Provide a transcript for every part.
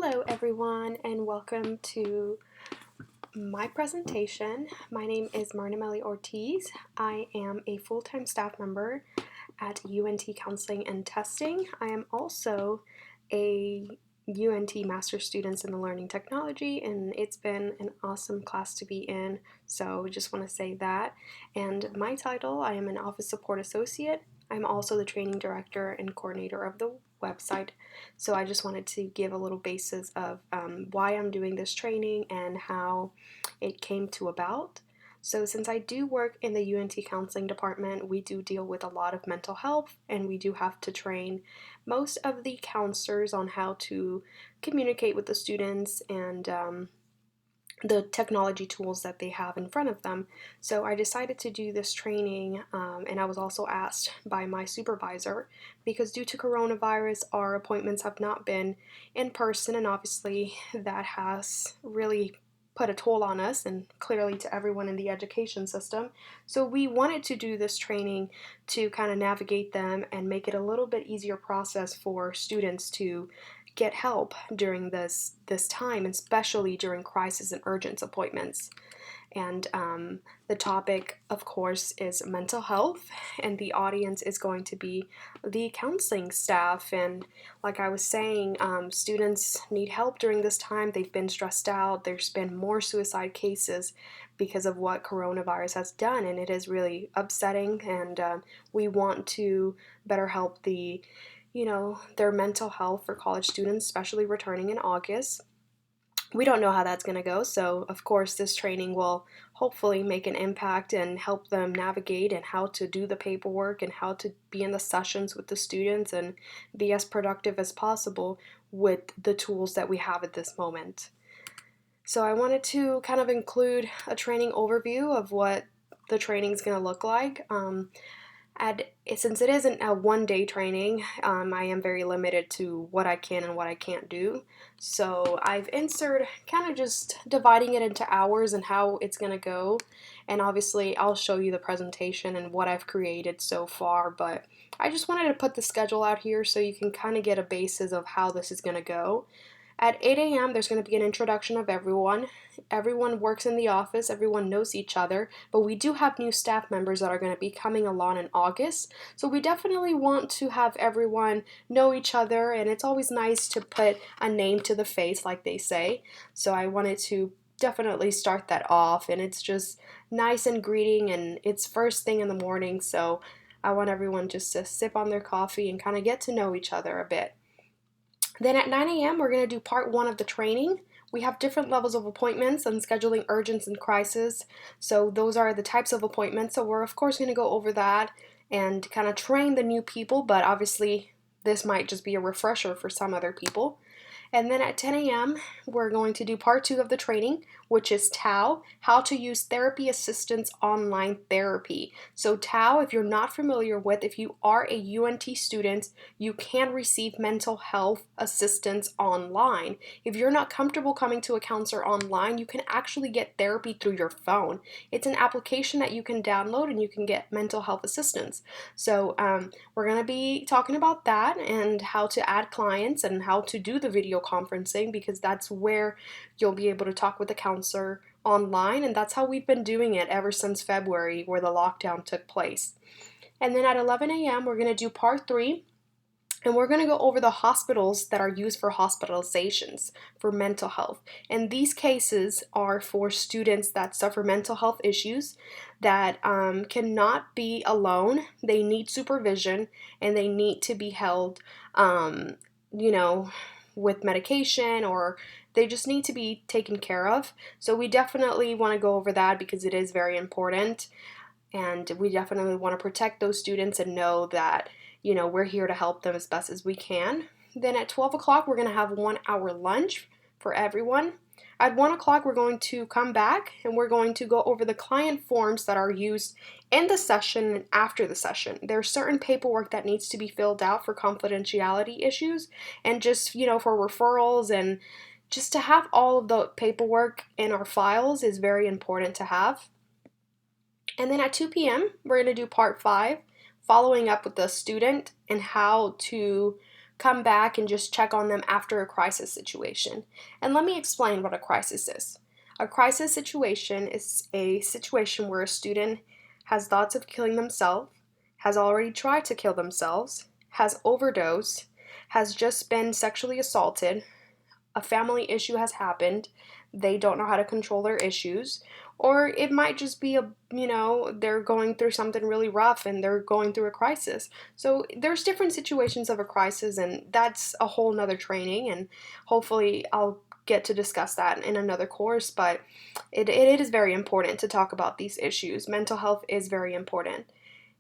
Hello everyone and welcome to my presentation. My name is Presentation Ortiz. I am a full-time staff member at UNT Counseling and Testing. I am also a UNT Master Students in the Learning Technology, and it's been an awesome class to be in, so just want to say that. And my title, I am an Office Support Associate. I'm also the Training Director and Coordinator of the website, so I just wanted to give a little basis of why I'm doing this training and how it came to about. So since I do work in the UNT counseling department, we do deal with a lot of mental health, and we do have to train most of the counselors on how to communicate with the students and the technology tools that they have in front of them. So I decided to do this training, and I was also asked by my supervisor because due to coronavirus, our appointments have not been in person, and obviously that has really put a toll on us and clearly to everyone in the education system. So we wanted to do this training to kind of navigate them and make it a little bit easier process for students to get help during this time, especially during crisis and urgent appointments. And the topic, of course, is mental health, and the audience is going to be the counseling staff. And like I was saying, students need help during this time. They've been stressed out. There's been more suicide cases because of what coronavirus has done, and it is really upsetting. And we want to better help their mental health for college students, especially returning in August. We don't know how that's going to go, so of course this training will hopefully make an impact and help them navigate and how to do the paperwork and how to be in the sessions with the students and be as productive as possible with the tools that we have at this moment. So I wanted to kind of include a training overview of what the training is going to look like. Since it isn't a one-day training, I am very limited to what I can and what I can't do. So I've inserted kind of just dividing it into hours and how it's going to go. And obviously I'll show you the presentation and what I've created so far, but I just wanted to put the schedule out here so you can kind of get a basis of how this is going to go. At 8 a.m. there's going to be an introduction of everyone. Everyone works in the office, everyone knows each other, but we do have new staff members that are going to be coming along in August. So we definitely want to have everyone know each other, and it's always nice to put a name to the face, like they say. So I wanted to definitely start that off, and it's just nice and greeting, and it's first thing in the morning, so I want everyone just to sip on their coffee and kind of get to know each other a bit. Then at 9 a.m. we're going to do part 1 of the training. We have different levels of appointments and scheduling urgent and crisis. So those are the types of appointments. So we're of course going to go over that and kind of train the new people, but obviously this might just be a refresher for some other people. And then at 10 a.m. we're going to do part 2 of the training, which is TAO, how to use therapy assistance online therapy. So TAO, if you're not familiar with, if you are a UNT student, you can receive mental health assistance online. If you're not comfortable coming to a counselor online, you can actually get therapy through your phone. It's an application that you can download and you can get mental health assistance. So we're going to be talking about that and how to add clients and how to do the video conferencing, because that's where you'll be able to talk with the counselor online, and that's how we've been doing it ever since February, where the lockdown took place. And then at 11 a.m. we're going to do part 3, and we're going to go over the hospitals that are used for hospitalizations for mental health. And these cases are for students that suffer mental health issues that cannot be alone. They need supervision, and they need to be held, with medication, or they just need to be taken care of. So we definitely want to go over that because it is very important, and we definitely want to protect those students and know that we're here to help them as best as we can. Then at 12 o'clock we're going to have 1 hour lunch for everyone. At 1 o'clock we're going to come back and we're going to go over the client forms that are used in the session and after the session. There's certain paperwork that needs to be filled out for confidentiality issues and just, for referrals, and just to have all of the paperwork in our files is very important to have. And then at 2 p.m. we're going to do part 5, following up with the student and how to come back and just check on them after a crisis situation. And let me explain what a crisis is. A crisis situation is a situation where a student has thoughts of killing themselves, has already tried to kill themselves, has overdosed, has just been sexually assaulted, a family issue has happened, they don't know how to control their issues, or it might just be they're going through something really rough and they're going through a crisis. So there's different situations of a crisis, and that's a whole nother training, and hopefully I'll get to discuss that in another course, but it is very important to talk about these issues. Mental health is very important.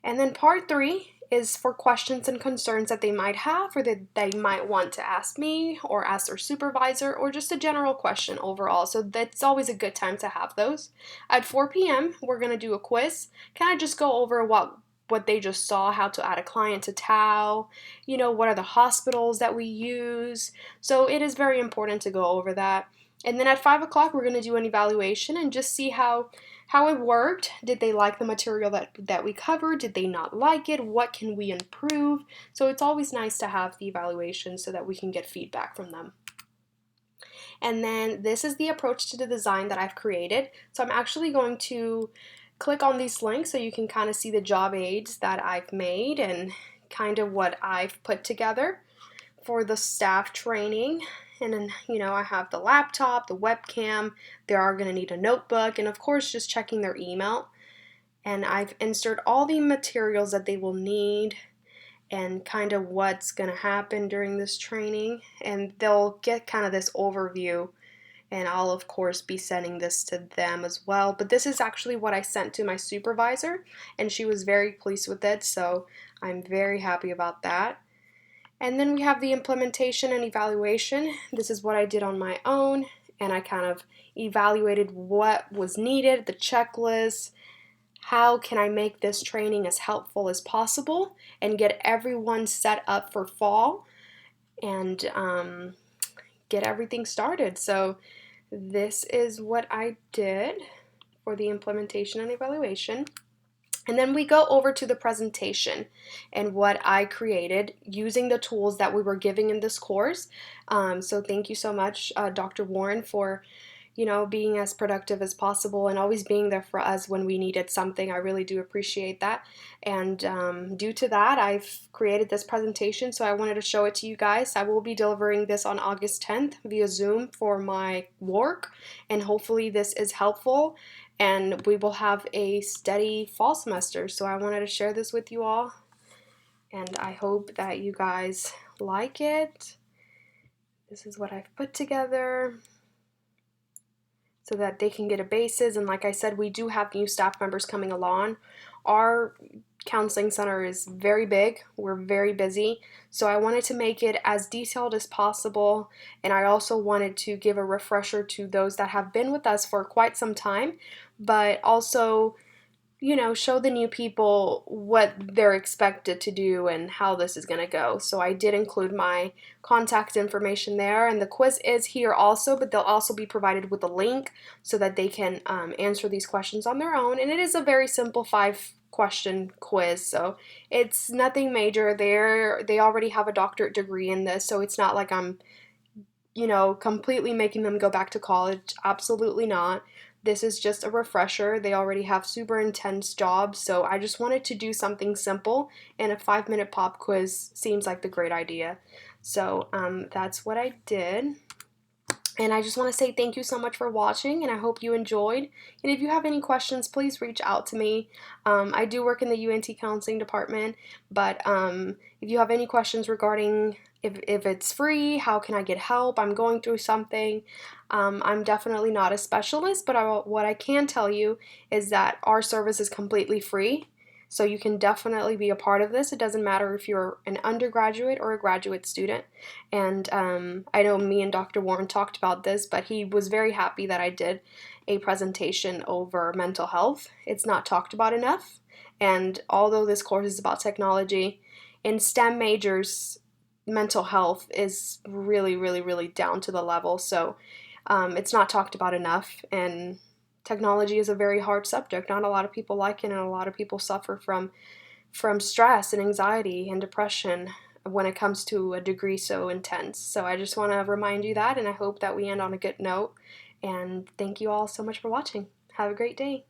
And then part 3 is for questions and concerns that they might have or that they might want to ask me or ask their supervisor, or just a general question overall. So that's always a good time to have those. At 4 p.m., we're going to do a quiz. Kind of just go over what they just saw, how to add a client to TAO, what are the hospitals that we use. So it is very important to go over that. And then at 5 o'clock, we're going to do an evaluation and just see how it worked. Did they like the material that we covered? Did they not like it? What can we improve? So it's always nice to have the evaluation so that we can get feedback from them. And then this is the approach to the design that I've created. So I'm actually going to click on these links so you can kind of see the job aids that I've made and kind of what I've put together for the staff training. And then, I have the laptop, the webcam, they are going to need a notebook, and of course just checking their email. And I've inserted all the materials that they will need and kind of what's going to happen during this training. And they'll get kind of this overview, and I'll of course be sending this to them as well. But this is actually what I sent to my supervisor, and she was very pleased with it, so I'm very happy about that. And then we have the implementation and evaluation. This is what I did on my own, and I kind of evaluated what was needed, the checklist, how can I make this training as helpful as possible and get everyone set up for fall and get everything started. So this is what I did for the implementation and evaluation. And then we go over to the presentation and what I created using the tools that we were giving in this course. So thank you so much, Dr. Warren, for being as productive as possible and always being there for us when we needed something. I really do appreciate that. And due to that, I've created this presentation, so I wanted to show it to you guys. I will be delivering this on August 10th via Zoom for my work, and hopefully this is helpful and we will have a steady fall semester. So I wanted to share this with you all, and I hope that you guys like it. This is what I've put together so that they can get a basis. And like I said, we do have new staff members coming along. Our counseling center is very big. We're very busy. So I wanted to make it as detailed as possible. And I also wanted to give a refresher to those that have been with us for quite some time, but also, show the new people what they're expected to do and how this is going to go. So I did include my contact information there, and the quiz is here also, but they'll also be provided with a link so that they can answer these questions on their own. And it is a very simple 5-question quiz, so it's nothing major. They already have a doctorate degree in this, so it's not like I'm completely making them go back to college. Absolutely not. This is just a refresher. They already have super intense jobs, so I just wanted to do something simple, and a 5-minute pop quiz seems like the great idea. So that's what I did. And I just want to say thank you so much for watching, and I hope you enjoyed. And if you have any questions, please reach out to me. I do work in the UNT counseling department, but if you have any questions regarding if it's free, how can I get help, I'm going through something, I'm definitely not a specialist, but what I can tell you is that our service is completely free. So you can definitely be a part of this. It doesn't matter if you're an undergraduate or a graduate student. And I know me and Dr. Warren talked about this, but he was very happy that I did a presentation over mental health. It's not talked about enough. And although this course is about technology, in STEM majors, mental health is really, really, really down to the level. So it's not talked about enough. And technology is a very hard subject. Not a lot of people like it, and a lot of people suffer from stress and anxiety and depression when it comes to a degree so intense. So I just want to remind you that, and I hope that we end on a good note. And thank you all so much for watching. Have a great day.